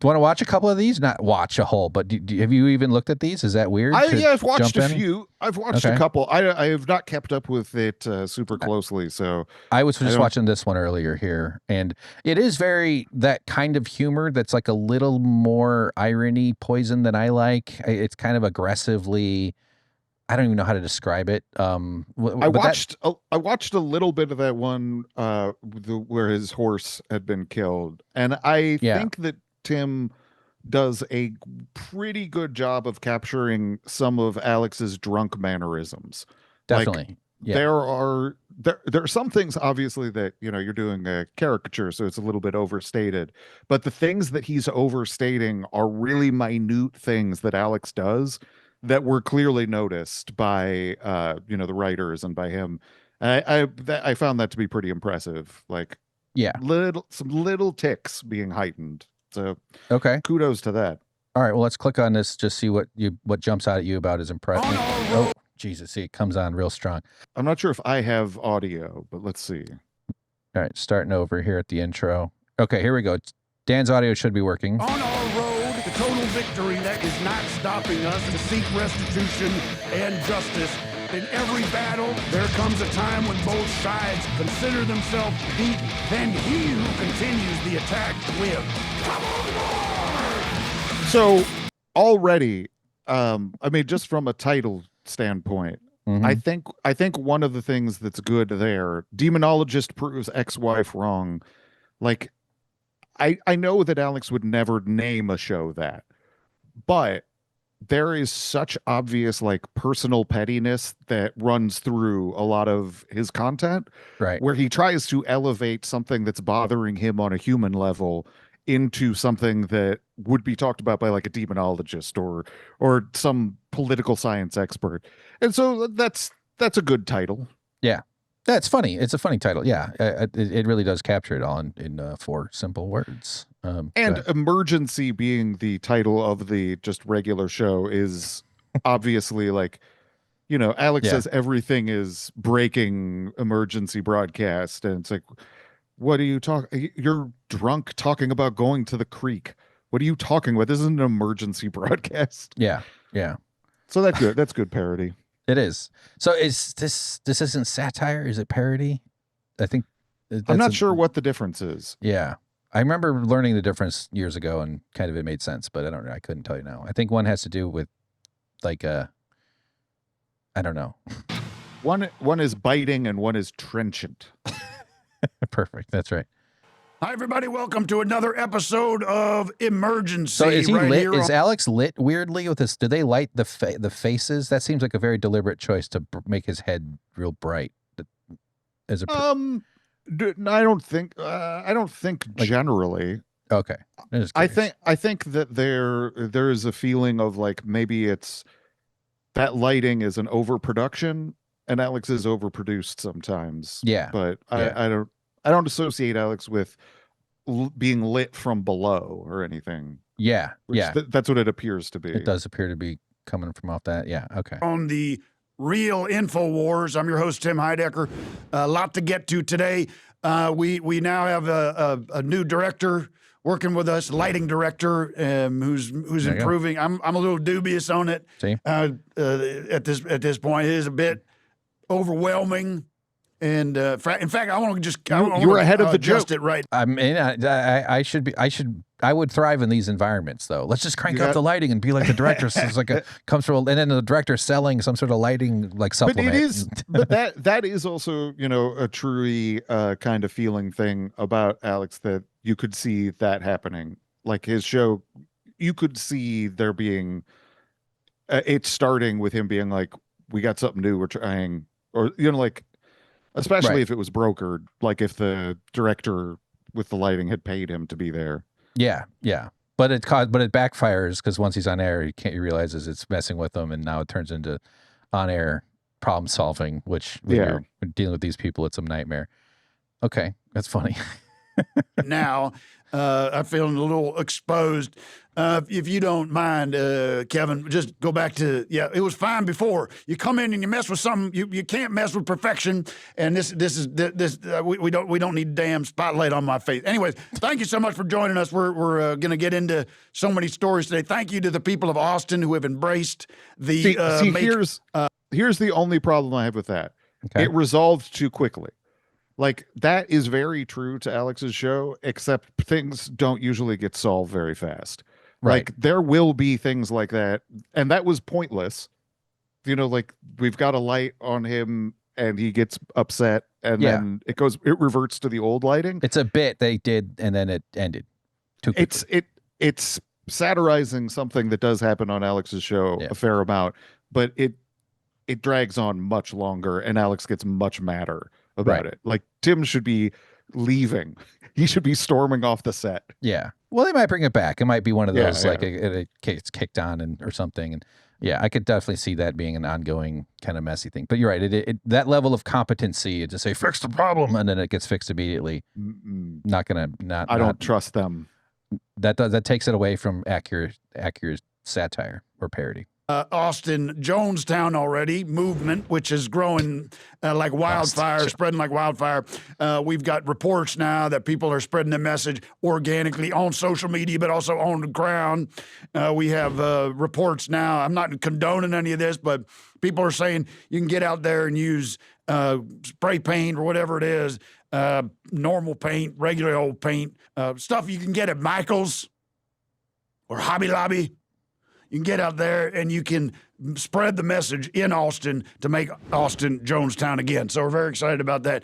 you want to watch a couple of these? Not watch a whole, but have you even looked at these? Is that weird? Yeah, I've watched a few. I've watched Okay. a couple. I have not kept up with it super closely. So I was just watching this one earlier here, and it is very that kind of humor that's like a little more irony poison than I like. It's kind of aggressively. I don't even know how to describe it. I watched a little bit of that one where his horse had been killed, and I think that Tim does a pretty good job of capturing some of Alex's drunk mannerisms. Definitely. Like, there are some things obviously that you're doing a caricature, so it's a little bit overstated, but the things that he's overstating are really minute things that Alex does that were clearly noticed by the writers and by him. I found that to be pretty impressive. Like, some little ticks being heightened. So kudos to that. All right, well, let's click on this, just see what jumps out at you about his impression. Oh, Jesus, see, it comes on real strong. I'm not sure if I have audio, but let's see. All right, starting over here at the intro. Okay, here we go. Dan's audio should be working. On our road to total victory, that is not stopping us to seek restitution and justice. In every battle, there comes a time when both sides consider themselves beat, then he who continues the attack wins. Come on, so already, I mean, just from a title standpoint, I think one of the things that's good there, demonologist proves ex-wife wrong. Like, I know that Alex would never name a show that, but there is such obvious like personal pettiness that runs through a lot of his content, right? Where he tries to elevate something that's bothering him on a human level into something that would be talked about by like a demonologist or some political science expert. And so that's a good title. Yeah. That's funny. It's a funny title. Yeah. It really does capture it all in 4 simple words. And emergency being the title of the just regular show is obviously like, Alex says everything is breaking emergency broadcast. And it's like, what are you talking? You're drunk talking about going to the creek. What are you talking about? This is an emergency broadcast. Yeah. Yeah. So that's good. That's good parody. It is. So is this isn't satire? Is it parody? I think I'm not sure what the difference is. Yeah. I remember learning the difference years ago and kind of it made sense, but I don't know. I couldn't tell you now. I think one has to do with like I don't know. One is biting and one is trenchant. Perfect. That's right. Hi, everybody. Welcome to another episode of Emergency. So is he lit? Is Alex lit weirdly with this? Do they light the faces? That seems like a very deliberate choice to make his head real bright. As a I don't think like, generally. Okay. I think that there is a feeling of like maybe it's that lighting is an overproduction and Alex is overproduced sometimes. Yeah. But I don't associate Alex with being lit from below or anything. Yeah. That's what it appears to be. It does appear to be coming from off that. Yeah. Okay. On the real Infowars, I'm your host, Tim Heidecker. A lot to get to today. We now have a new director working with us, lighting director, who's improving. I'm a little dubious on it. See? At this point, it is a bit overwhelming. And in fact, I want to just you were ahead of the joke. It right. I mean, I would thrive in these environments though. Let's just crank up the lighting and be like the director. It's like comes from, and then the director selling some sort of lighting like supplement. But it is, but that is also a truly kind of feeling thing about Alex that you could see that happening. Like his show, you could see there being it's starting with him being like, we got something new, we're trying, or like. Especially if it was brokered, like if the director with the lighting had paid him to be there. Yeah, yeah. But it backfires because once he's on air, he realizes it's messing with him, and now it turns into on-air problem solving. Which when you're dealing with these people, it's a nightmare. Okay, that's funny. now. I'm feeling a little exposed. If you don't mind, Kevin, just go back to, it was fine before. You come in and you mess with something, you can't mess with perfection. And we don't need damn spotlight on my face. Anyways, thank you so much for joining us. We're going to get into so many stories today. Thank you to the people of Austin who have embraced the. Here's the only problem I have with that. Okay. It resolved too quickly. Like, that is very true to Alex's show, except things don't usually get solved very fast. Right. Like, there will be things like that, and that was pointless. You know, like, we've got a light on him, and he gets upset, and then it reverts to the old lighting. It's a bit they did, and then it ended too quickly. It's satirizing something that does happen on Alex's show a fair amount, but it drags on much longer, and Alex gets much madder about it. Like, Tim should be leaving. He should be storming off the set. Yeah. Well, they might bring it back. It might be one of those it gets kicked on or something. And I could definitely see that being an ongoing kind of messy thing. But you're right. That level of competency to say fix the problem and then it gets fixed immediately. I don't trust them. That takes it away from accurate satire or parody. Austin, Jonestown already, movement, which is growing like wildfire, spreading like wildfire. We've got reports now that people are spreading the message organically on social media, but also on the ground. We have reports now. I'm not condoning any of this, but people are saying you can get out there and use spray paint or whatever it is, normal paint, regular old paint, stuff you can get at Michael's or Hobby Lobby. You can get out there and you can spread the message in Austin to make Austin Jonestown again. So we're very excited about that.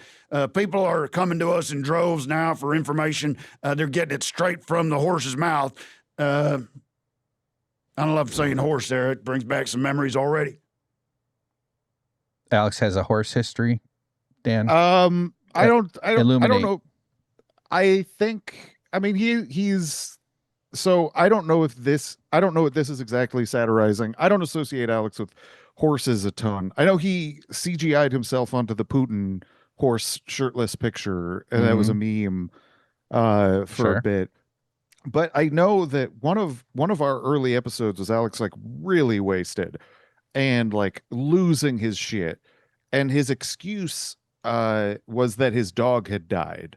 People are coming to us in droves now for information. They're getting it straight from the horse's mouth. I don't love saying horse there. It brings back some memories already. Alex has a horse history, Dan? I don't know. I mean, he's. So I don't know what this is exactly satirizing. I don't associate Alex with horses a ton. I know he CGI'd himself onto the Putin horse shirtless picture, and that was a meme for a bit. But I know that one of our early episodes was Alex like really wasted and like losing his shit, and his excuse was that his dog had died.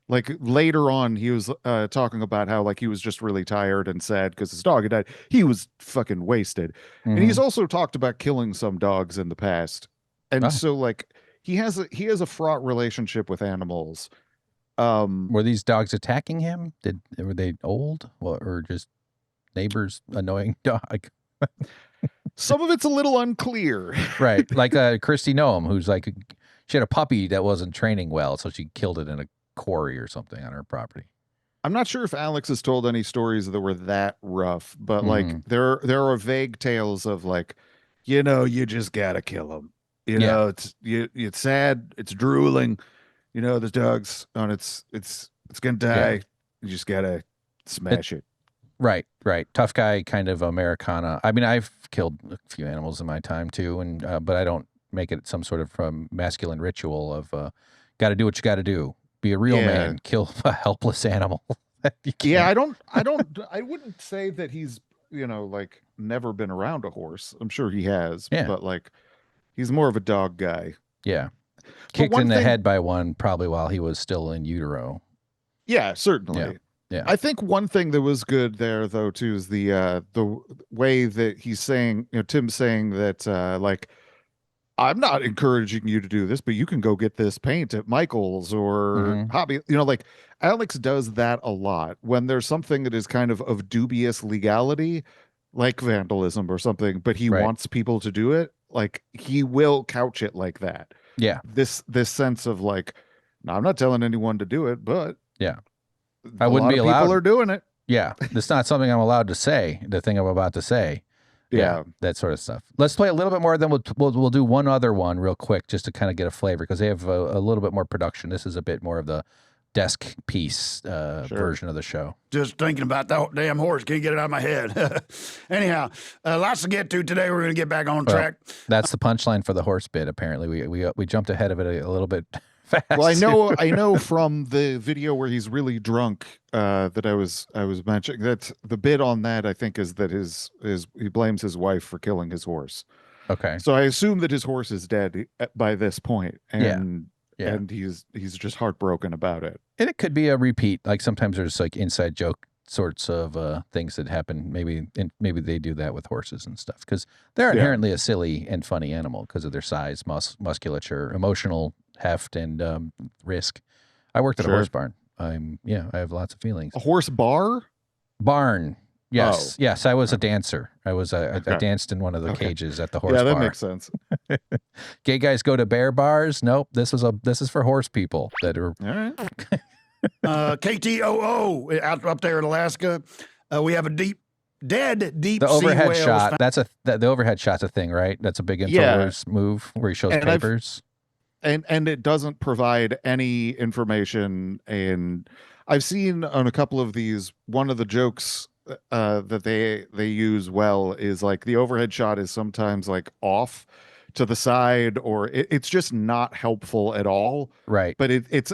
Like later on, he was talking about how like he was just really tired and sad because his dog had died. He was fucking wasted. And he's also talked about killing some dogs in the past. And so like he has a fraught relationship with animals. Were these dogs attacking him? Were they old or just neighbors' annoying dog? Some of it's a little unclear. Right. Like Christy Noam, who's like, she had a puppy that wasn't training well, so she killed it in a quarry or something on her property. I'm not sure if Alex has told any stories that were that rough, but like there are vague tales of like, you just gotta kill them. Know, it's sad, it's drooling. The dog's on it's gonna die. You just gotta smash it. Right. Tough guy kind of Americana. I mean, I've killed a few animals in my time too, and but I don't make it some sort of masculine ritual of got to do what you got to do. Be a real man, kill a helpless animal. I wouldn't say that he's, like never been around a horse. I'm sure he has, but like he's more of a dog guy. Yeah. Kicked in the head by one probably while he was still in utero. Yeah, certainly. Yeah. I think one thing that was good there though too is the way that he's saying, Tim's saying that like, I'm not encouraging you to do this, but you can go get this paint at Michael's or Hobby. Like Alex does that a lot when there's something that is kind of dubious legality, like vandalism or something, but he wants people to do it. Like he will couch it like that. Yeah. This sense of like, no, I'm not telling anyone to do it, but I wouldn't be allowed. People are doing it. Yeah. It's not something I'm allowed to say, the thing I'm about to say. Yeah, that sort of stuff. Let's play a little bit more, then we'll do one other one real quick just to kind of get a flavor because they have a little bit more production. This is a bit more of the desk piece version of the show. Just thinking about that damn horse. Can't get it out of my head. Anyhow, lots to get to today. We're going to get back on track. That's the punchline for the horse bit, apparently. We jumped ahead of it a little bit fast. Well, I know from the video where he's really drunk, that I was mentioning, that the bit on that, I think, is that his he blames his wife for killing his horse. Okay. So I assume that his horse is dead by this point, Yeah. and he's just heartbroken about it. And it could be a repeat. Like sometimes there's like inside joke sorts of things that happen. Maybe they do that with horses and stuff because they're inherently a silly and funny animal because of their size, musculature, emotional heft, and risk. I worked at a horse barn. I have lots of feelings. A horse barn. Yes, yes. I was a dancer. I danced in one of the cages at the horse bar. Yeah, that makes sense. Gay guys go to bear bars. Nope. This is for horse people that are. All right. KTOO out up there in Alaska. We have a deep the overhead sea shot. That's the overhead shot's a thing, right? That's a big Infowars move where he shows papers. And it doesn't provide any information. And I've seen on a couple of these, one of the jokes that they use well is like the overhead shot is sometimes like off to the side, or it's just not helpful at all. Right. But it's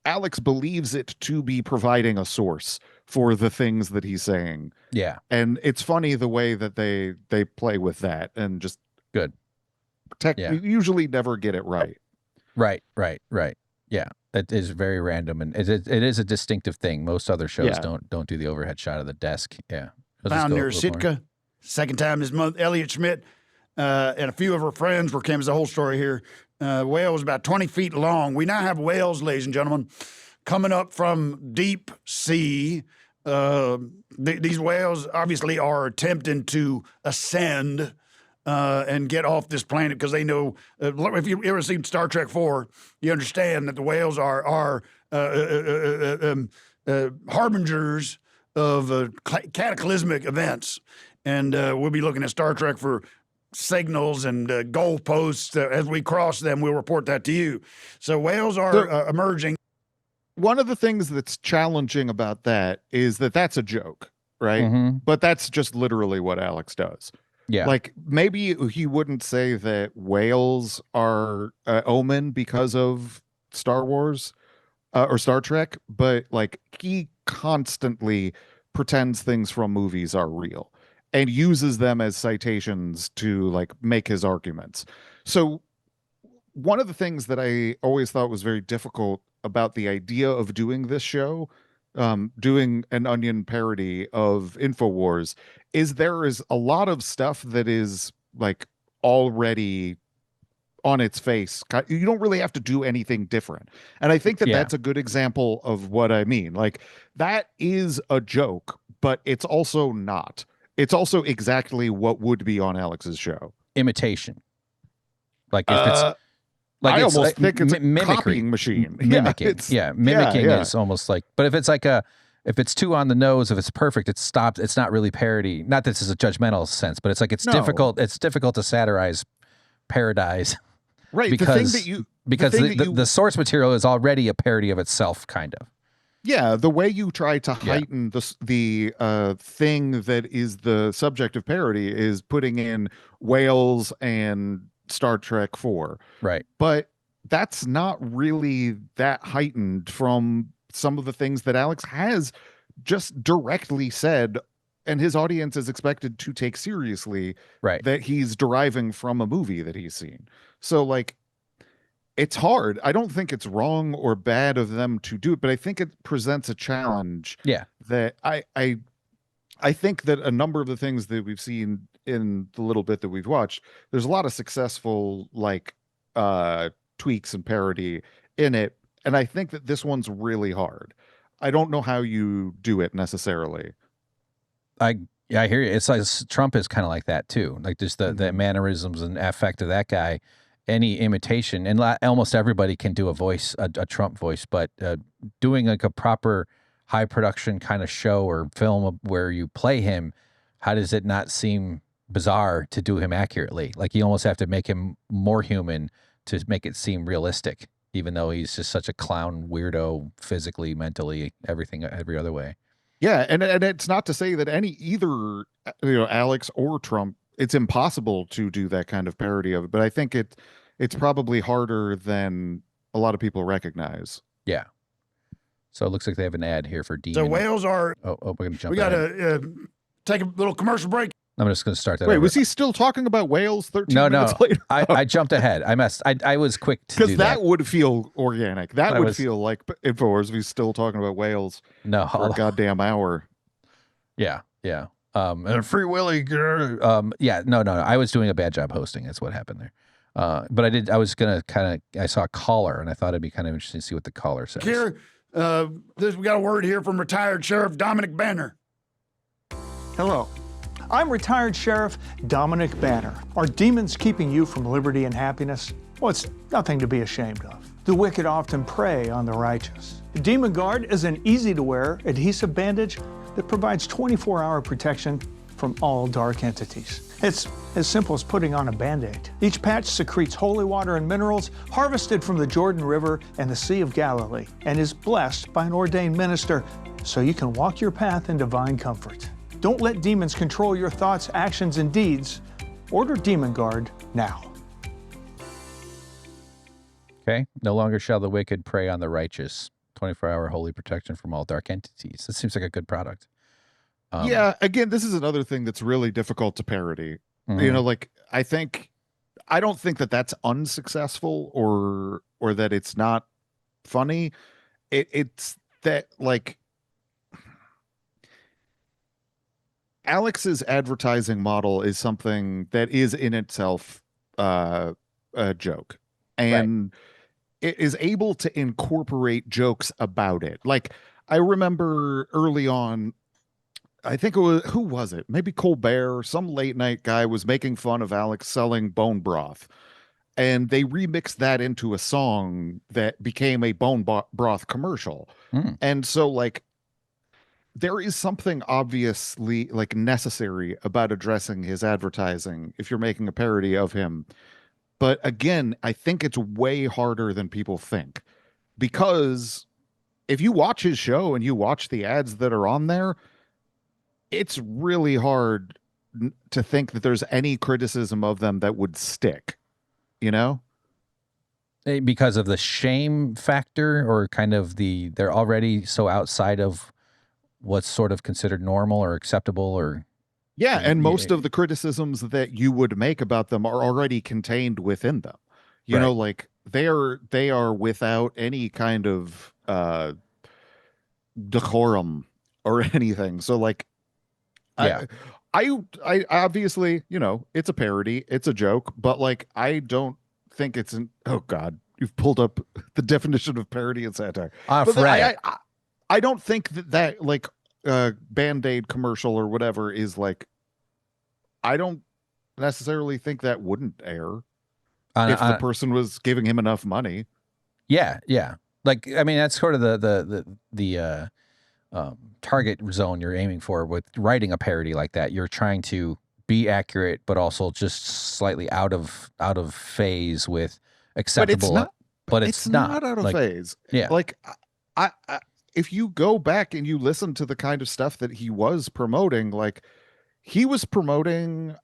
Alex believes it to be providing a source for the things that he's saying. Yeah. And it's funny the way that they play with that and just good. Usually never get it right. Right. Yeah. It is very random, and it is a distinctive thing. Most other shows don't do the overhead shot of the desk. Yeah. Found near Sitka. Second time this month, Elliot Schmidt and a few of her friends were came as the whole story here. Whale was about 20 feet long. We now have whales, ladies and gentlemen, coming up from deep sea. These whales obviously are attempting to ascend and get off this planet because they know. If you ever seen Star Trek 4, you understand that the whales are harbingers of cataclysmic events, and we'll be looking at Star Trek for signals and goalposts. As we cross them, we'll report that to you. So whales are emerging. One of the things that's challenging about that is that that's a joke, right? Mm-hmm. But that's just literally what Alex does. Yeah. Like maybe he wouldn't say that whales are omen because of Star Wars or Star Trek, but like he constantly pretends things from movies are real and uses them as citations to like make his arguments. So one of the things that I always thought was very difficult about the idea of doing this show, doing an Onion parody of Infowars, is there is a lot of stuff that is like already on its face. You don't really have to do anything different. And I think that that's a good example of what I mean. Like that is a joke, but it's also not. It's also exactly what would be on Alex's show. Imitation. Like if it's like I it's almost like think it's a mimicry. copying machine. Mimicking. Mimicking yeah. is almost like, but if it's like if it's too on the nose, if it's perfect, it's stopped. It's not really parody. Not that this is a judgmental sense, but it's like difficult. It's difficult to satirize, parodize. Right. Because the source material is already a parody of itself, kind of. Yeah, the way you try to heighten the thing that is the subject of parody is putting in whales and Star Trek 4. Right. But that's not really that heightened from some of the things that Alex has just directly said, and his audience is expected to take seriously, right, that he's deriving from a movie that he's seen. So like, it's hard. I don't think it's wrong or bad of them to do it, but I think it presents a challenge. Yeah. That I think that a number of the things that we've seen in the little bit that we've watched, there's a lot of successful like tweaks and parody in it. And I think that this one's really hard. I don't know how you do it necessarily. I hear you. It's like Trump is kind of like that too. Like just the mannerisms and affect of that guy. Any imitation, and almost everybody can do a voice, a Trump voice, but doing like a proper high production kind of show or film where you play him, how does it not seem bizarre to do him accurately? Like you almost have to make him more human to make it seem realistic, even though he's just such a clown weirdo, physically, mentally, everything, every other way. Yeah, and it's not to say that either Alex or Trump, it's impossible to do that kind of parody of it. But I think it's probably harder than a lot of people recognize. Yeah. So it looks like they have an ad here for Demon. So whales are. Oh, we're gonna jump. We gotta take a little commercial break. I'm just gonna start that. Wait, over. was he still talking about whales 13 minutes No. later? I jumped ahead. I messed. I was quick to do Because that would feel organic. That would feel like Infowars if he's still talking about whales for a goddamn hour. Yeah. And a Free Willy. Yeah. No. I was doing a bad job hosting. That's what happened there. But I was gonna I saw a caller, and I thought it'd be kind of interesting to see what the caller says. Here, we got a word here from retired Sheriff Dominick Banner. Hello. I'm retired Sheriff Dominick Banner. Are demons keeping you from liberty and happiness? Well, it's nothing to be ashamed of. The wicked often prey on the righteous. Demon Guard is an easy-to-wear adhesive bandage that provides 24-hour protection from all dark entities. It's as simple as putting on a Band-Aid. Each patch secretes holy water and minerals harvested from the Jordan River and the Sea of Galilee and is blessed by an ordained minister so you can walk your path in divine comfort. Don't let demons control your thoughts, actions, and deeds. Order Demon Guard now. Okay. No longer shall the wicked prey on the righteous. 24-hour holy protection from all dark entities. This seems like a good product. Yeah. Again, this is another thing that's really difficult to parody. You know, like I don't think that that's unsuccessful or that it's not funny. It's that like Alex's advertising model is something that is in itself a joke, and it is able to incorporate jokes about it. Like I remember early on, I think it was, who was it? Maybe Colbert, some late night guy was making fun of Alex selling bone broth. And they remixed that into a song that became a bone broth commercial. And so like, there is something obviously like necessary about addressing his advertising if you're making a parody of him. But again, I think it's way harder than people think, because if you watch his show and you watch the ads that are on there, it's really hard to think that there's any criticism of them that would stick, you know? Because of the shame factor, or kind of they're already so outside of what's sort of considered normal or acceptable, or yeah, and most of the criticisms that you would make about them are already contained within them. You know, like they are without any kind of decorum or anything. So like, yeah, I obviously, you know, it's a parody, it's a joke, but like I don't think it's an, oh God, you've pulled up the definition of parody and satire. I don't think that like Band-Aid commercial or whatever is like, I don't necessarily think that wouldn't air if the person was giving him enough money. Yeah. Like, I mean, that's sort of the target zone you're aiming for with writing a parody like that. You're trying to be accurate, but also just slightly out of phase with acceptable. But it's not out of like, phase. Yeah. Like I if you go back and you listen to the kind of stuff that he was promoting, like he was promoting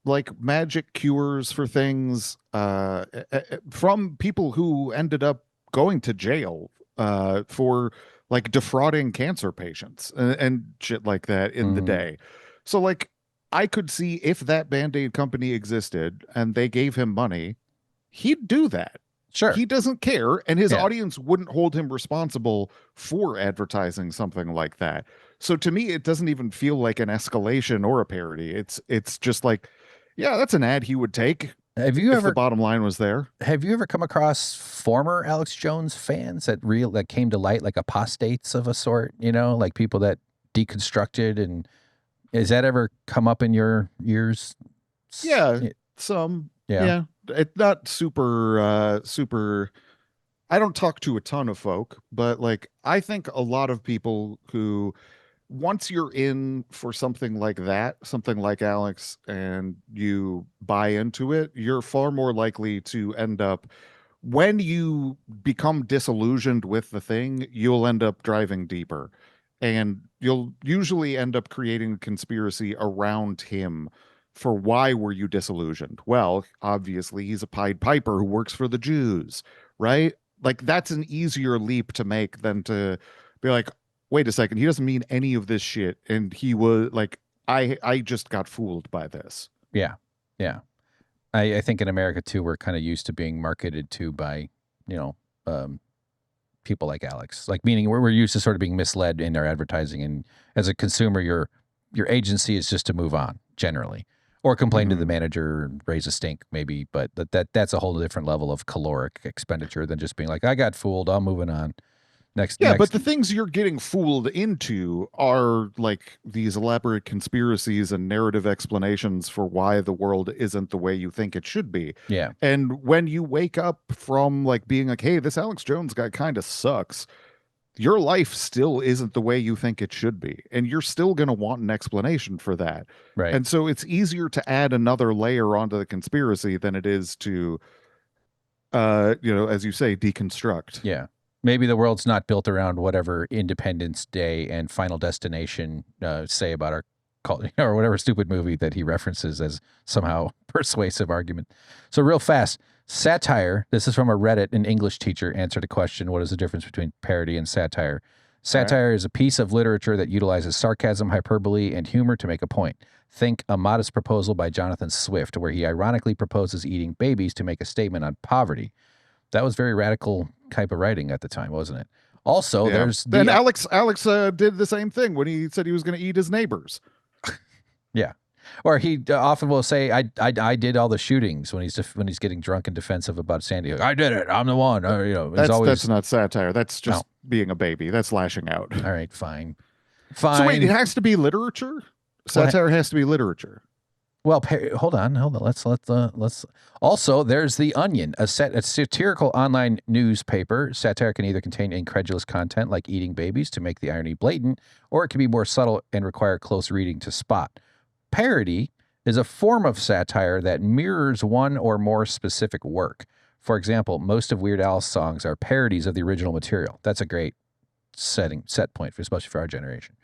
like magic cures for things from people who ended up going to jail for like defrauding cancer patients and shit like that in the day. So like I could see if that Band-Aid company existed and they gave him money, he'd do that. Sure. He doesn't care, and his audience wouldn't hold him responsible for advertising something like that. So to me, it doesn't even feel like an escalation or a parody. It's just like, yeah, that's an ad he would take. Have you ever, the bottom line was there? Have you ever come across former Alex Jones fans that came to light, like apostates of a sort, you know, like people that deconstructed, and has that ever come up in your ears? Yeah, some. Yeah. It's not super I don't talk to a ton of folk, but like I think a lot of people who, once you're in for something like that, something like Alex, and you buy into it, you're far more likely to end up, when you become disillusioned with the thing, you'll end up driving deeper, and you'll usually end up creating a conspiracy around him, for why were you disillusioned? Well, obviously he's a Pied Piper who works for the Jews, right? Like that's an easier leap to make than to be like, wait a second, he doesn't mean any of this shit. And he was like, I just got fooled by this. Yeah. Yeah. I think in America too, we're kind of used to being marketed to by, people like Alex, like meaning we're used to sort of being misled in our advertising. And as a consumer, your agency is just to move on generally, or complain to the manager and raise a stink maybe. But that's a whole different level of caloric expenditure than just being like, I got fooled, I'm moving on. Next. But the things you're getting fooled into are like these elaborate conspiracies and narrative explanations for why the world isn't the way you think it should be. Yeah. And when you wake up from like being like, hey, this Alex Jones guy kind of sucks, your life still isn't the way you think it should be. And you're still going to want an explanation for that. Right. And so it's easier to add another layer onto the conspiracy than it is to, as you say, deconstruct. Yeah. Maybe the world's not built around whatever Independence Day and Final Destination say about our culture, or whatever stupid movie that he references as somehow persuasive argument. So real fast, satire. This is from a Reddit. An English teacher answered a question: what is the difference between parody and satire? Satire is a piece of literature that utilizes sarcasm, hyperbole, and humor to make a point. Think A Modest Proposal by Jonathan Swift, where he ironically proposes eating babies to make a statement on poverty. That was very radical type of writing at the time, wasn't it? Also, there's then Alex did the same thing when he said he was going to eat his neighbors. Yeah, or he often will say, "I did all the shootings" when he's getting drunk and defensive about Sandy Hook. I did it. I'm the one. Or, that's not satire. That's just being a baby. That's lashing out. All right, fine. So wait, it has to be literature. Satire has to be literature. Well, hold on. Let's. Also, there's The Onion, a satirical online newspaper. Satire can either contain incredulous content like eating babies to make the irony blatant, or it can be more subtle and require close reading to spot. Parody is a form of satire that mirrors one or more specific work. For example, most of Weird Al's songs are parodies of the original material. That's a great set point, especially for our generation.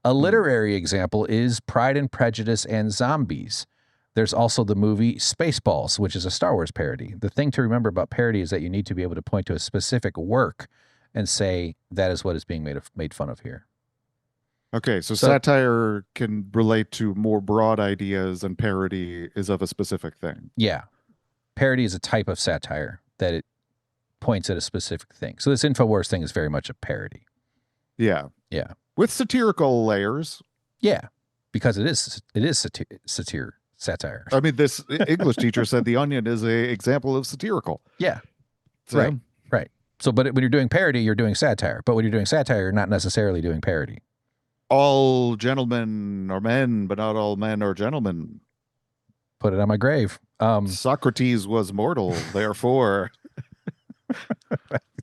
A literary example is Pride and Prejudice and Zombies. There's also the movie Spaceballs, which is a Star Wars parody. The thing to remember about parody is that you need to be able to point to a specific work and say that is what is being made fun of here. Okay, so satire can relate to more broad ideas, and parody is of a specific thing. Yeah. Parody is a type of satire that it points at a specific thing. So this Infowars thing is very much a parody. Yeah. Yeah. With satirical layers. Yeah, because it is satire. I mean, this English teacher said The Onion is an example of satirical. Yeah, so, right. So, but when you're doing parody, you're doing satire. But when you're doing satire, you're not necessarily doing parody. All gentlemen are men, but not all men are gentlemen. Put it on my grave. Socrates was mortal, therefore.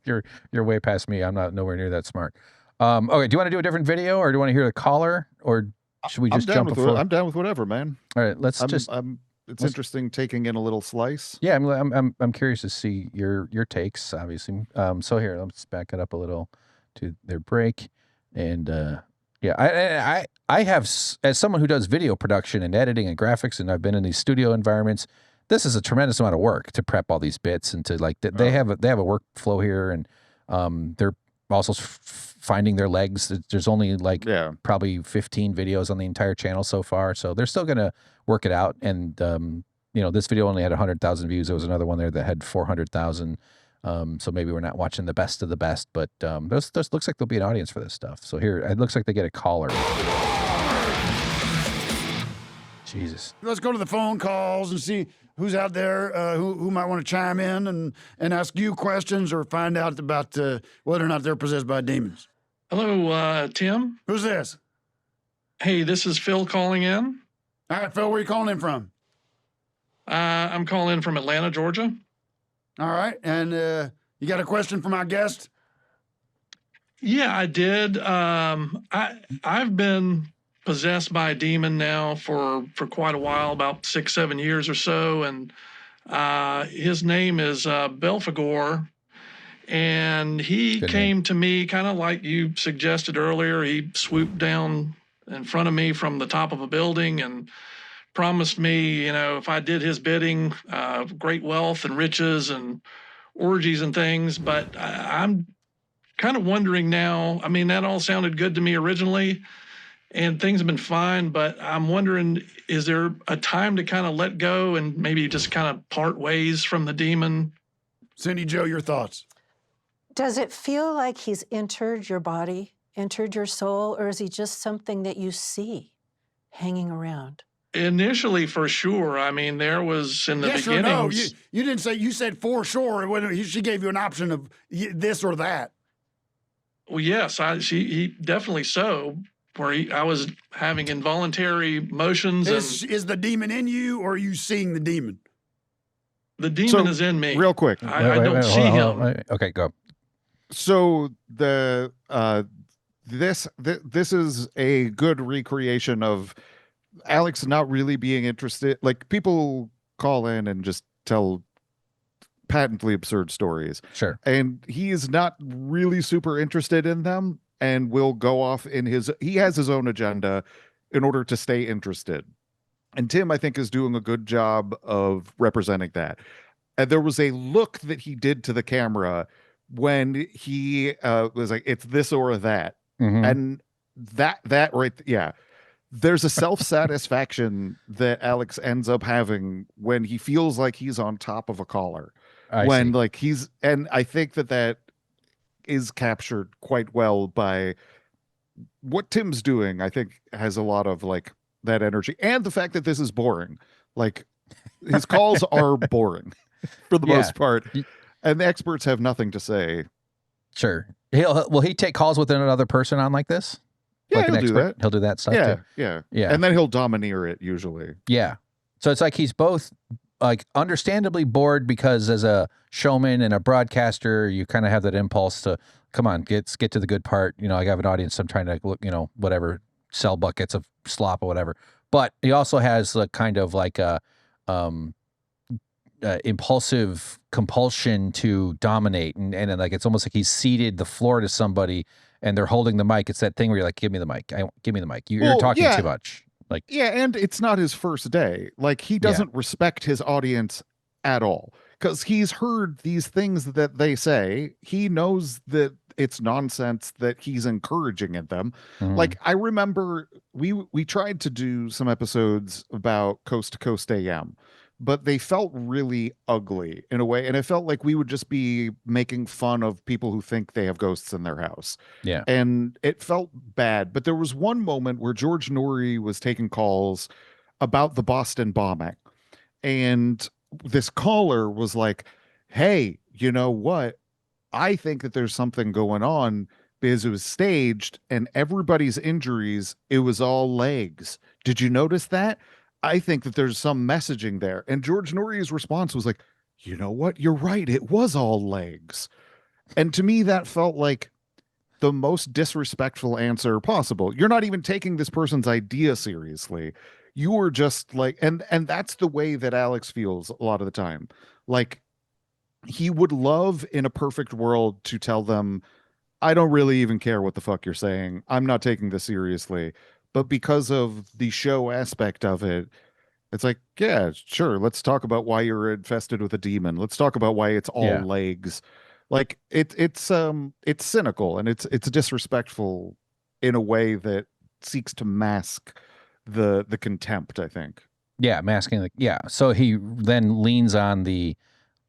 You're way past me. I'm not nowhere near that smart. Okay, do you want to do a different video, or do you want to hear the caller, or should we just jump? I'm down with whatever, man. All right, let's It's interesting taking in a little slice. Yeah, I'm curious to see your takes, obviously. So here, let's back it up a little to their break, and yeah, I have, as someone who does video production and editing and graphics, and I've been in these studio environments. This is a tremendous amount of work to prep all these bits and to they have a workflow here, and they're also finding their legs. There's only probably 15 videos on the entire channel so far, so they're still gonna work it out. And this video only had 100,000 views. There was another one there that had 400,000. So maybe we're not watching the best of the best, but those looks like there'll be an audience for this stuff. So here it looks like they get a caller. Jesus. Let's go to the phone calls and see who's out there who might want to chime in and ask you questions or find out about whether or not they're possessed by demons. Hello, Tim. Who's this? Hey, this is Phil calling in. All right, Phil, where are you calling in from? I'm calling in from Atlanta, Georgia. All right, and you got a question for my guest? Yeah, I did. I've been possessed by a demon now for quite a while, about 6-7 years or so, and his name is Belphegor, and he came to me kind of like you suggested earlier. He swooped down in front of me from the top of a building and promised me, you know, if I did his bidding, great wealth and riches and orgies and things. But I'm kind of wondering now. I mean, that all sounded good to me originally, and things have been fine. But I'm wondering, is there a time to kind of let go and maybe just kind of part ways from the demon? Cindy Jo, your thoughts? Does it feel like he's entered your body, entered your soul, or is he just something that you see hanging around? Initially, for sure. I mean, there was in the Yes or beginnings. no? You didn't say, you said for sure. When she gave you an option of this or that. Well, yes, he definitely so. Where I was having involuntary motions, Is the demon in you, or are you seeing the demon? the demon is in me. Real quick. I don't see him. Okay, go. So the this is a good recreation of Alex not really being interested. Like, people call in and just tell patently absurd stories, Sure. and he is not really super interested in them, and will go off he has his own agenda in order to stay interested. And Tim, I think, is doing a good job of representing that. And there was a look that he did to the camera when he was like, it's this or that. Mhm. And that right, yeah. There's a self-satisfaction that Alex ends up having when he feels like he's on top of a caller. I when see. like and I think that is captured quite well by what Tim's doing. I think has a lot of like that energy, and the fact that this is boring. Like, his calls are boring for the Yeah. most part, and the experts have nothing to say. Sure. Will he take calls with another person on like this? Yeah, Like an he'll do expert? that. He'll do that stuff Yeah, too. yeah, Yeah. and then he'll domineer it usually. Yeah. So it's like he's both like understandably bored, because as a showman and a broadcaster, you kind of have that impulse to come on, get to the good part. You know, I have an audience. I'm trying to look, you know, whatever, sell buckets of slop or whatever. But he also has like kind of like a impulsive compulsion to dominate, and like it's almost like he's ceded the floor to somebody and they're holding the mic. It's that thing where you're like, give me the mic. Give me the mic. You're Well, talking yeah. too much. Like, Yeah, and it's not his first day. Like, he doesn't respect his audience at all, because he's heard these things that they say. He knows that it's nonsense that he's encouraging in them. Like, I remember we tried to do some episodes about Coast to Coast AM, but they felt really ugly in a way, and it felt like we would just be making fun of people who think they have ghosts in their house. Yeah. And it felt bad. But there was one moment where George Norrie was taking calls about the Boston bombing, and this caller was like, hey, you know what? I think that there's something going on, because it was staged and everybody's injuries, it was all legs. Did you notice that? I think that there's some messaging there. And George Norrie's response was like, you know what? You're right. It was all legs. And to me, that felt like the most disrespectful answer possible. You're not even taking this person's idea seriously. You were just like, and that's the way that Alex feels a lot of the time. Like, he would love in a perfect world to tell them, I don't really even care what the fuck you're saying. I'm not taking this seriously. But because of the show aspect of it, it's like, yeah, sure. Let's talk about why you're infested with a demon. Let's talk about why it's all legs. Like, it's cynical, and it's disrespectful in a way that seeks to mask the contempt, I think. Yeah, masking so he then leans on the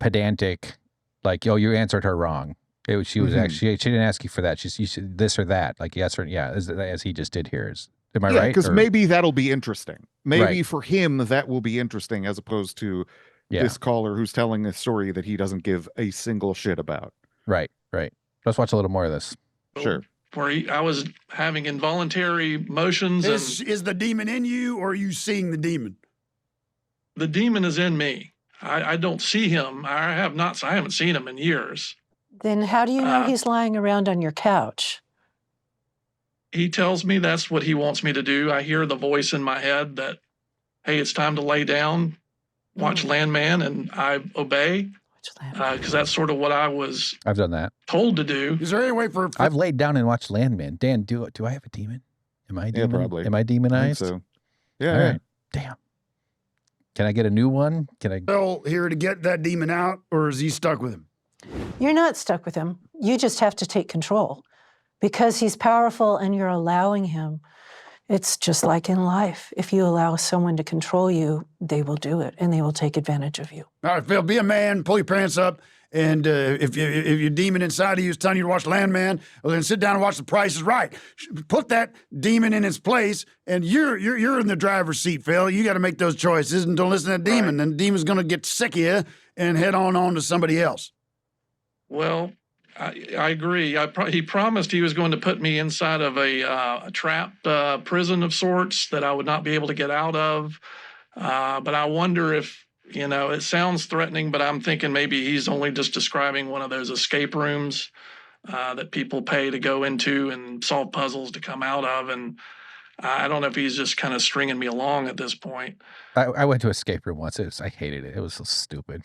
pedantic, like, yo, you answered her wrong. She was actually, she didn't ask you for that. You said this or that, like yes or as he just did here. Am I right? Because maybe that'll be interesting. Maybe Right. for him that will be interesting, as opposed to this caller who's telling a story that he doesn't give a single shit about. Right. Let's watch a little more of this. Sure. Where I was having involuntary motions, Is the demon in you, or are you seeing the demon? the demon is in me. I don't see him. I haven't seen him in years. Then how do you know he's lying around on your couch? He tells me that's what he wants me to do. I hear the voice in my head that, hey, it's time to lay down, watch Landman, and I obey, because that's sort of what I was I've done that. told to do. Is there any way for I've laid down and watched Landman. Dan, do I have a demon? Am I demon? probably. Am I I think demonized? so. Yeah. All yeah. right. Damn. Can I get a new one? Can I? Phil here to get that demon out, or is he stuck with him? You're not stuck with him. You just have to take control because he's powerful and you're allowing him. It's just like in life. If you allow someone to control you, they will do it and they will take advantage of you. All right, Phil, be a man, pull your pants up, and if your demon inside of you is telling you to watch Landman, well, then sit down and watch The Price is Right. Put that demon in its place, and you're in the driver's seat, Phil. You got to make those choices, and don't listen to that demon. Then the demon's going to get sick of you and head on to somebody else. Well, I agree. He promised he was going to put me inside of a trapped prison of sorts that I would not be able to get out of. But I wonder if, it sounds threatening, but I'm thinking maybe he's only just describing one of those escape rooms that people pay to go into and solve puzzles to come out of. And I don't know if he's just kind of stringing me along at this point. I went to escape room once. I hated it. It was so stupid.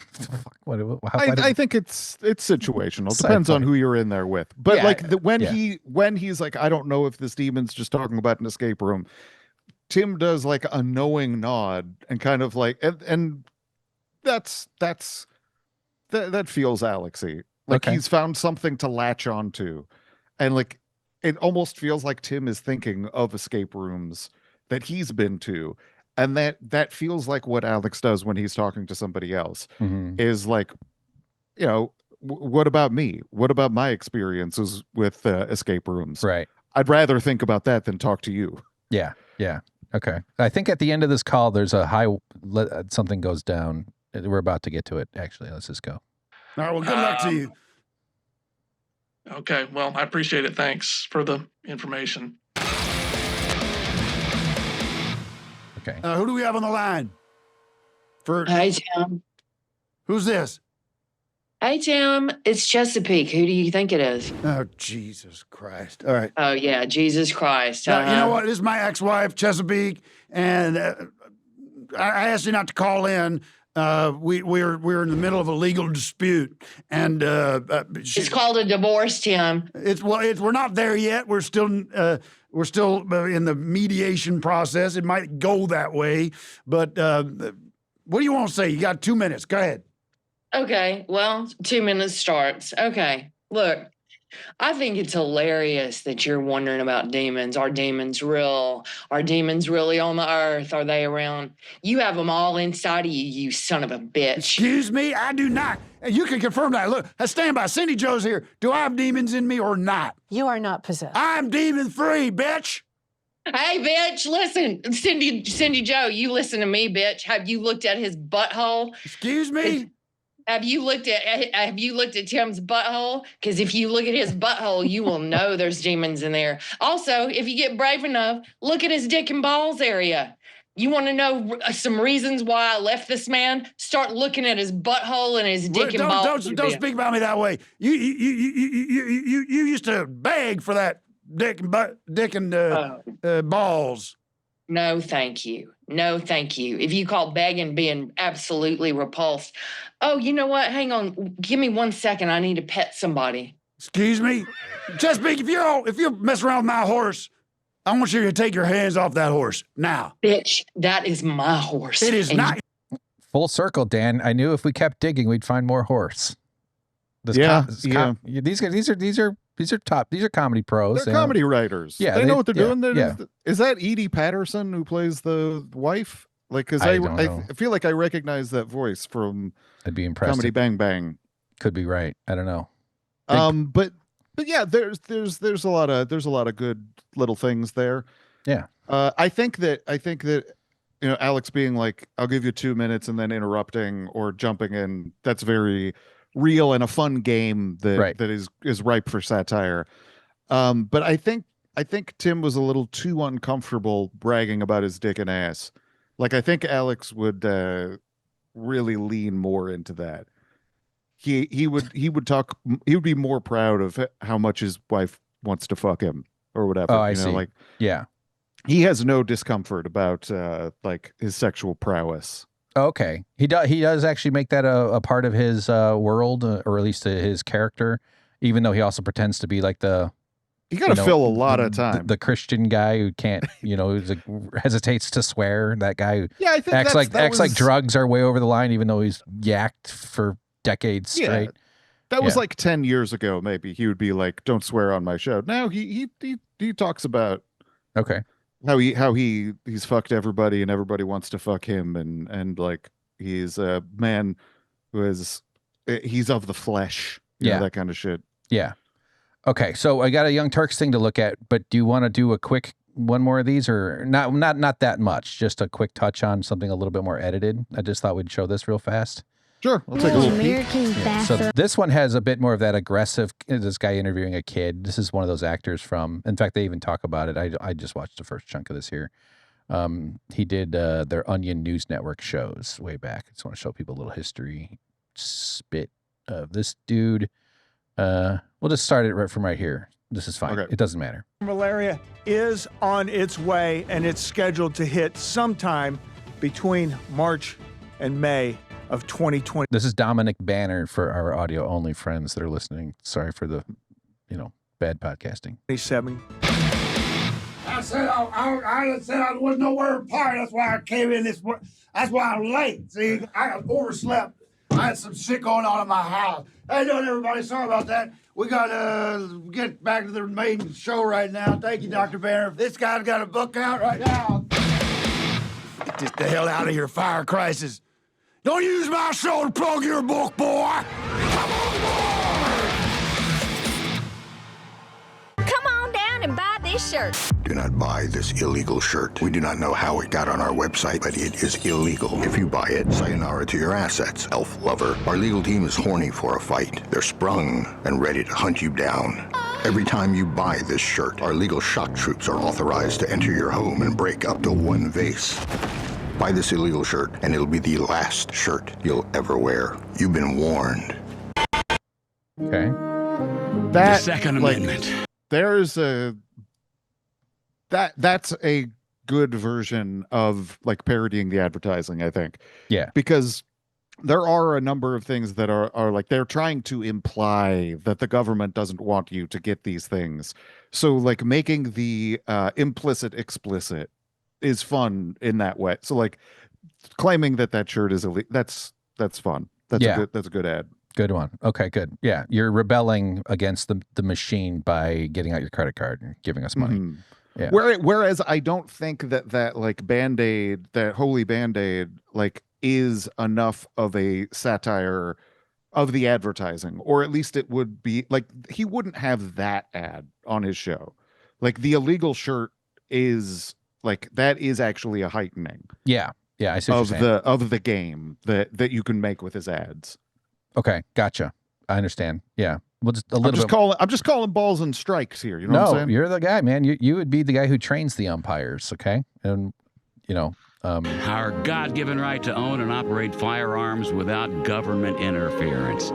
I think it's situational. Depends on who you're in there with. But when he's like, I don't know if this demon's just talking about an escape room, Tim does like a knowing nod and kind of like, and that feels Alexy. Like he's found something to latch onto, and like it almost feels like Tim is thinking of escape rooms that he's been to. And that feels like what Alex does when he's talking to somebody else is like, what about me? What about my experiences with escape rooms? Right. I'd rather think about that than talk to you. Yeah. Yeah. Okay. I think at the end of this call, there's a something goes down. We're about to get to it. Actually, let's just go. All right. Well, good luck to you. Okay. Well, I appreciate it. Thanks for the information. Okay. Who do we have on the line? Hi, Tim. Who's this? Hey, Tim. It's Chesapeake. Who do you think it is? Oh, Jesus Christ. All right. Oh, yeah. Jesus Christ. Now, you know what? This is my ex-wife, Chesapeake, and I asked you not to call in. We're in the middle of a legal dispute, and it's called a divorce, Tim. We're not there yet. We're still in the mediation process. It might go that way, but what do you want to say? You got 2 minutes. Go ahead. Okay. Well, 2 minutes starts. Okay. Look, I think it's hilarious that you're wondering about demons. Are demons real? Are demons really on the earth? Are they around? You have them all inside of you, you son of a bitch. Excuse me? I do not. You can confirm that. Look, I stand by. Cindy Joe's here. Do I have demons in me or not? You are not possessed. I'm demon-free, bitch. Hey, bitch, listen. Cindy Joe, you listen to me, bitch. Have you looked at his butthole? Excuse me? Have you looked at Tim's butthole? Because if you look at his butthole, you will know there's demons in there. Also, if you get brave enough, look at his dick and balls area. You want to know some reasons why I left this man? Start looking at his butthole and his dick and balls. Don't speak about me that way. You used to beg for that dick and balls. No, thank you. No, thank you. If you call begging being absolutely repulsed. Oh, you know what? Hang on. Give me 1 second. I need to pet somebody. Excuse me? Chesapeake, if you're messing around with my horse, I want you to take your hands off that horse now. Bitch, that is my horse. It is not. Full circle, Dan. I knew if we kept digging, we'd find more horse. These guys, these are comedy pros. They're comedy writers. Yeah, they know what they're doing. Is that Edie Patterson who plays the wife? Like, because I feel like I recognize that voice from I'd be impressed. Comedy Bang Bang. Could be right. I don't know. But yeah, there's a lot of good little things there. Yeah. I think that Alex being like, I'll give you 2 minutes and then interrupting or jumping in, that's very real and a fun game that is ripe for satire. But I think Tim was a little too uncomfortable bragging about his dick and ass. Like, I think Alex would really lean more into that. He would be more proud of how much his wife wants to fuck him or whatever. Oh, I see. Like, yeah, he has no discomfort about like his sexual prowess. Okay, he does actually make that a part of his world, or at least his character, even though he also pretends to be like the You got to fill a lot of time. The Christian guy who can't, who's like, hesitates to swear. That guy who I think acts like drugs are way over the line, even though he's yacked for decades straight. That was like 10 years ago. Maybe he would be like, "Don't swear on my show." Now he talks about how he's fucked everybody and everybody wants to fuck him, and like he's a man who he's of the flesh, that kind of shit. Yeah. Okay, so I got a Young Turks thing to look at, but do you want to do a quick one more of these, or not that much, just a quick touch on something a little bit more edited? I just thought we'd show this real fast. Sure, I'll take a little peek. So this one has a bit more of that aggressive, this guy interviewing a kid. This is one of those actors from, in fact, they even talk about it. I just watched the first chunk of this here. He did their Onion News Network shows way back. I just want to show people a little history spit of this dude. We'll just start it from right here. This is fine. It doesn't matter. Malaria is on its way, and it's scheduled to hit sometime between March and May of 2020. This is Dominick Banner for our audio only friends that are listening. Sorry for the, bad podcasting. 27. I said I was nowhere apart. That's why I came in this. That's why I'm late. See, I got overslept. I had some shit going on in my house. How you doing, everybody? Sorry about that. We got to get back to the main show right now. Thank you, Dr. Banner. This guy's got a book out right now. Get the hell out of here, Fire Crisis. Don't use my show to plug your book, boy. Come on, boy. Come on down and buy this shirt. Do not buy this illegal shirt. We do not know how it got on our website, but it is illegal. If you buy it, sayonara to your assets, elf lover. Our legal team is horny for a fight. They're sprung and ready to hunt you down. Every time you buy this shirt, our legal shock troops are authorized to enter your home and break up to one vase. Buy this illegal shirt, and it'll be the last shirt you'll ever wear. You've been warned. Okay. The Second Amendment. There's that's a good version of like parodying the advertising, I think. Yeah. Because there are a number of things that are like they're trying to imply that the government doesn't want you to get these things. So like making the implicit explicit is fun in that way. So like claiming that shirt is illegal, that's fun. That's a good ad. Good one. Okay, good. Yeah, you're rebelling against the machine by getting out your credit card and giving us money. Mm-hmm. Yeah. Whereas I don't think that like Band-Aid, that holy Band-Aid, like is enough of a satire of the advertising, or at least it would be like he wouldn't have that ad on his show. Like the illegal shirt is like that is actually a heightening. Yeah, I see what you're saying. Of the game that you can make with his ads. Okay, gotcha. I understand. Yeah. Well, just a little I'm just calling balls and strikes here. You know what I'm saying? You're the guy, man. You would be the guy who trains the umpires, okay? And our God-given right to own and operate firearms without government interference.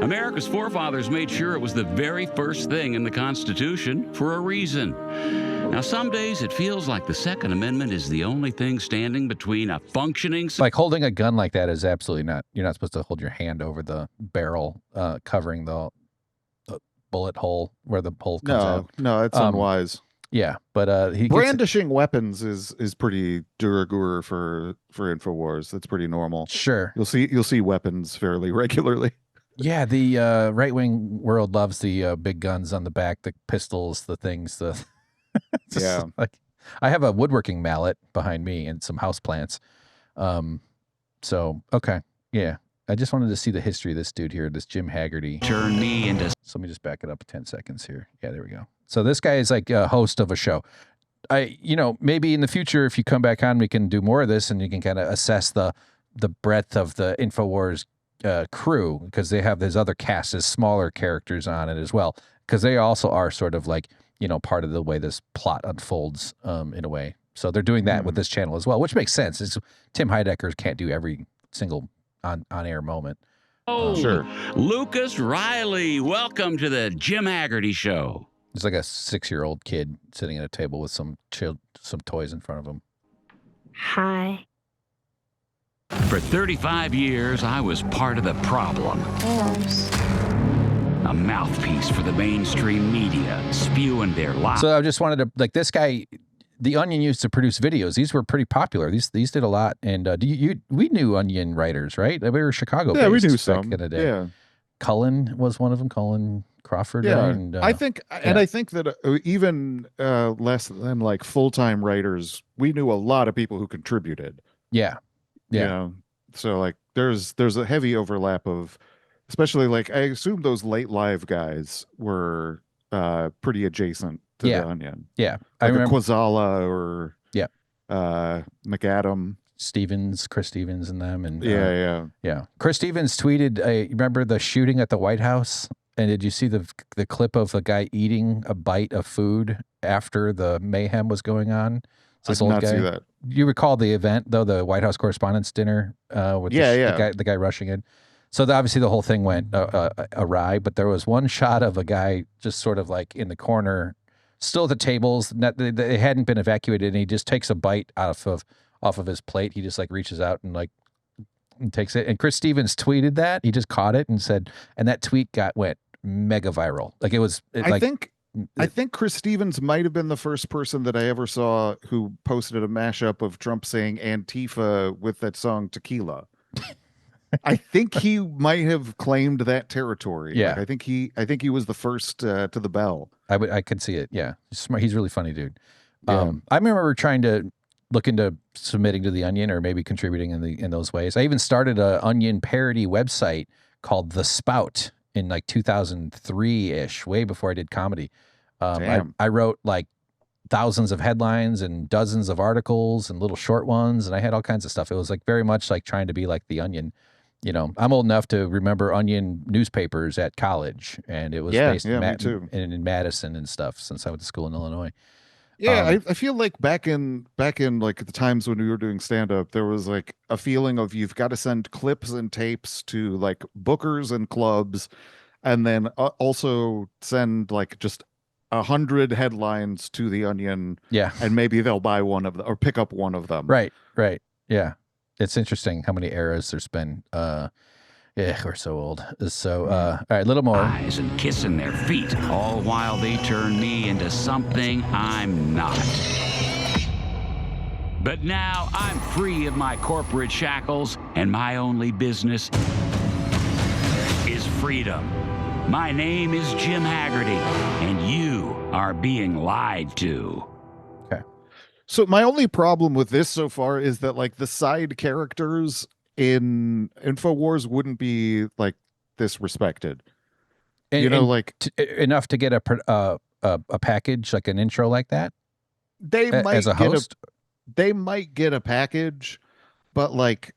America's forefathers made sure it was the very first thing in the Constitution for a reason. Now, some days it feels like the Second Amendment is the only thing standing between a functioning... Like holding a gun like that is absolutely not... You're not supposed to hold your hand over the barrel covering the bullet hole where the hole comes out. No, it's unwise. Yeah, but brandishing weapons is pretty de rigueur for Infowars. That's pretty normal. Sure. You'll see weapons fairly regularly. Yeah, the right-wing world loves the big guns on the back, the pistols, the things, yeah. Like I have a woodworking mallet behind me and some houseplants. So okay. Yeah. I just wanted to see the history of this dude here, this Jim Haggerty. Turn me into... So let me just back it up 10 seconds here. Yeah, there we go. So this guy is like a host of a show. Maybe in the future, if you come back on, we can do more of this and you can kind of assess the breadth of the Infowars crew, because they have this other cast as smaller characters on it as well, because they also are sort of like, part of the way this plot unfolds in a way. So they're doing that with this channel as well, which makes sense. Tim Heidecker can't do every single on-air moment. Sure. Lucas Riley, welcome to the Jim Haggerty Show. It's like a 6-year-old kid sitting at a table with some toys in front of him. Hi. For 35 years, I was part of the problem. a mouthpiece for the mainstream media, spewing their lies. So I just wanted to, like, this guy, The Onion used to produce videos. These were pretty popular. These did a lot. And we knew Onion writers, right? We were Chicago-based. Yeah, we knew back some. in the day. Yeah. Cullen was one of them. Cullen Crawford. Yeah, right? And, I think that even less than like full-time writers, we knew a lot of people who contributed. Yeah. You know? So like there's a heavy overlap of, especially like I assume those late live guys were pretty adjacent to the Onion. Yeah. Like I remember Quazala or McAdam. Chris Stevens and them. And yeah. Chris Stevens tweeted, remember the shooting at the White House? And did you see the clip of a guy eating a bite of food after the mayhem was going on? I did not see that. You recall the event, though, the White House Correspondents' Dinner with the guy rushing in. So obviously the whole thing went awry, but there was one shot of a guy just sort of like in the corner, still at the tables. They hadn't been evacuated, and he just takes a bite off of his plate. He just like reaches out and like takes it. And Chris Stevens tweeted that. He just caught it and said, and that tweet went mega viral. Like I think Chris Stevens might have been the first person that I ever saw who posted a mashup of Trump saying Antifa with that song Tequila. I think he might have claimed that territory. Yeah. Like, I think he was the first to the bell. I could see it. Yeah. He's smart. He's a really funny dude. Yeah. I remember trying to look into submitting to the Onion or maybe contributing in those ways. I even started a Onion parody website called The Spout in like 2003-ish, way before I did comedy. I wrote like thousands of headlines and dozens of articles and little short ones, and I had all kinds of stuff. It was like very much like trying to be like the Onion. You know, I'm old enough to remember Onion newspapers at college, and it was based in Madison and stuff, since I went to school in Illinois. Yeah, I feel like back in like the times when we were doing stand-up, there was like a feeling of you've got to send clips and tapes to like bookers and clubs, and then also send like just 100 headlines to the Onion. Yeah, and maybe they'll buy one of them or pick up one of them. Right. Yeah, it's interesting how many eras there's been. We're so old. So, all right, a little more. Eyes and kissing their feet, all while they turn me into something I'm not. But now I'm free of my corporate shackles, and my only business is freedom. My name is Jim Haggerty, and you are being lied to. Okay. So my only problem with this so far is that like the side characters in Infowars wouldn't be like this respected, like enough to get a package, like an intro like that. They might as a host. They might get a package, but like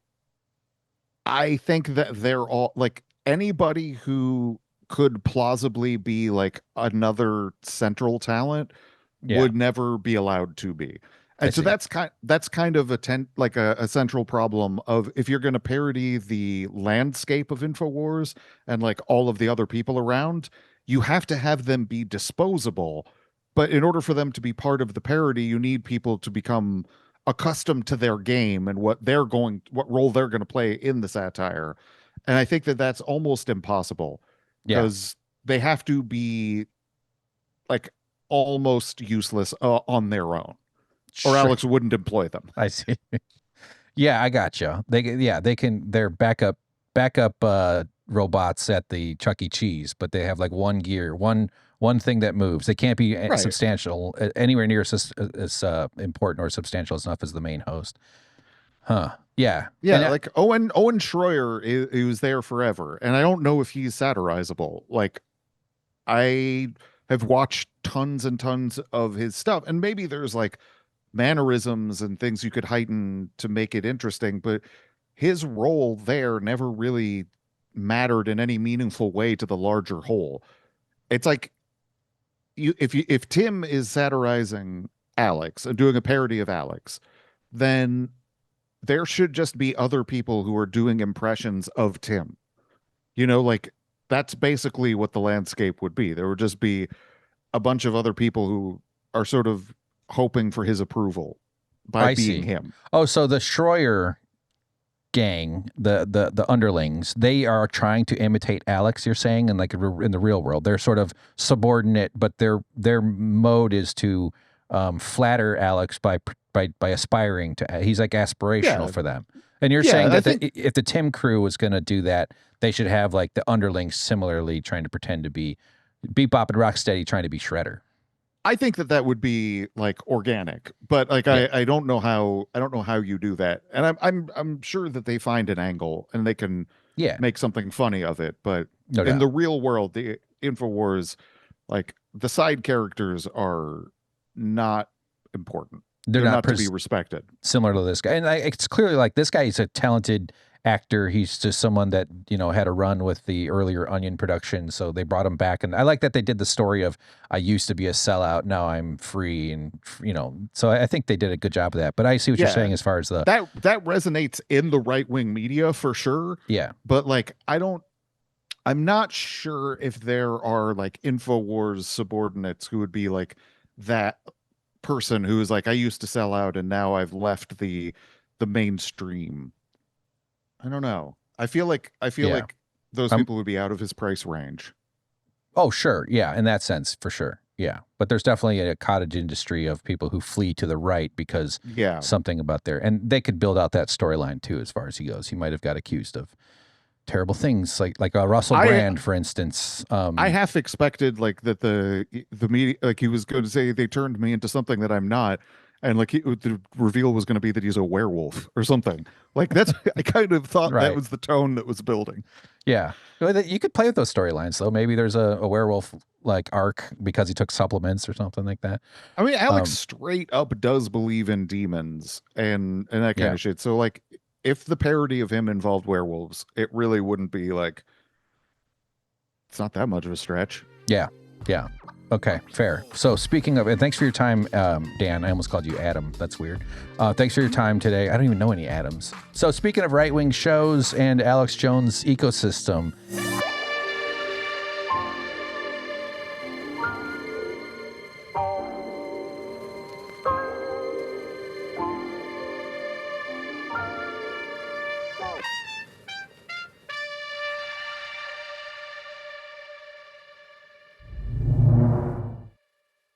I think that they're all like anybody who could plausibly be like another central talent would never be allowed to be. And so that's kind of a central problem of if you're going to parody the landscape of Infowars and like all of the other people around, you have to have them be disposable. But in order for them to be part of the parody, you need people to become accustomed to their game and what role they're going to play in the satire. And I think that that's almost impossible because they have to be like almost useless on their own. Or Alex wouldn't employ them. I see. Yeah, I got you. They're backup robots at the Chuck E. Cheese, but they have like one gear, one thing that moves. They can't be substantial, anywhere near as important or substantial enough as the main host. Huh. Yeah. Yeah, like Owen Schroyer, he was there forever, and I don't know if he's satirizable. Like, I have watched tons and tons of his stuff, and maybe there's like mannerisms and things you could heighten to make it interesting, but his role there never really mattered in any meaningful way to the larger whole. It's like if Tim is satirizing Alex and doing a parody of Alex, then there should just be other people who are doing impressions of Tim. Like that's basically what the landscape would be. There would just be a bunch of other people who are sort of hoping for his approval by being him. Oh, so the Schroyer gang, the underlings, they are trying to imitate Alex, you're saying, and like in the real world, they're sort of subordinate, but their mode is to flatter Alex by aspiring to. He's like aspirational for them. And you're saying that if the Tim crew was going to do that, they should have like the underlings similarly trying to pretend to be Bebop and Rocksteady trying to be Shredder. I think that would be like organic, but like I don't know how you do that, and I'm sure that they find an angle and they can make something funny of it. But in the real world, the Infowars, like the side characters are not important. They're not to be respected. Similar to this guy, and it's clearly like this guy is a talented actor. He's just someone that, you know, had a run with the earlier Onion production, so they brought him back. And I like that they did the story of I used to be a sellout, now I'm free, and you know, so I think they did a good job of that. But I see what you're saying as far as that resonates in the right-wing media for sure. Yeah, but like I'm not sure if there are like Infowars subordinates who would be like that person who is like, I used to sell out and now I've left the mainstream. I don't know. I feel like those people would be out of his price range. Oh, sure. Yeah. In that sense, for sure. Yeah. But there's definitely a cottage industry of people who flee to the right because something about there. And they could build out that storyline too, as far as he goes. He might have got accused of terrible things like Russell Brand, for instance. I half expected like that the media, like he was going to say they turned me into something that I'm not. And like the reveal was going to be that he's a werewolf or something. Like that's, I kind of thought that was the tone that was building. Yeah. You could play with those storylines though. Maybe there's a werewolf like arc because he took supplements or something like that. I mean, Alex straight up does believe in demons and that kind of shit. So like if the parody of him involved werewolves, it really wouldn't be like, it's not that much of a stretch. Yeah. Yeah. Okay, fair. So speaking of, and thanks for your time, Dan. I almost called you Adam. That's weird. Thanks for your time today. I don't even know any Adams. So speaking of right-wing shows and Alex Jones' ecosystem,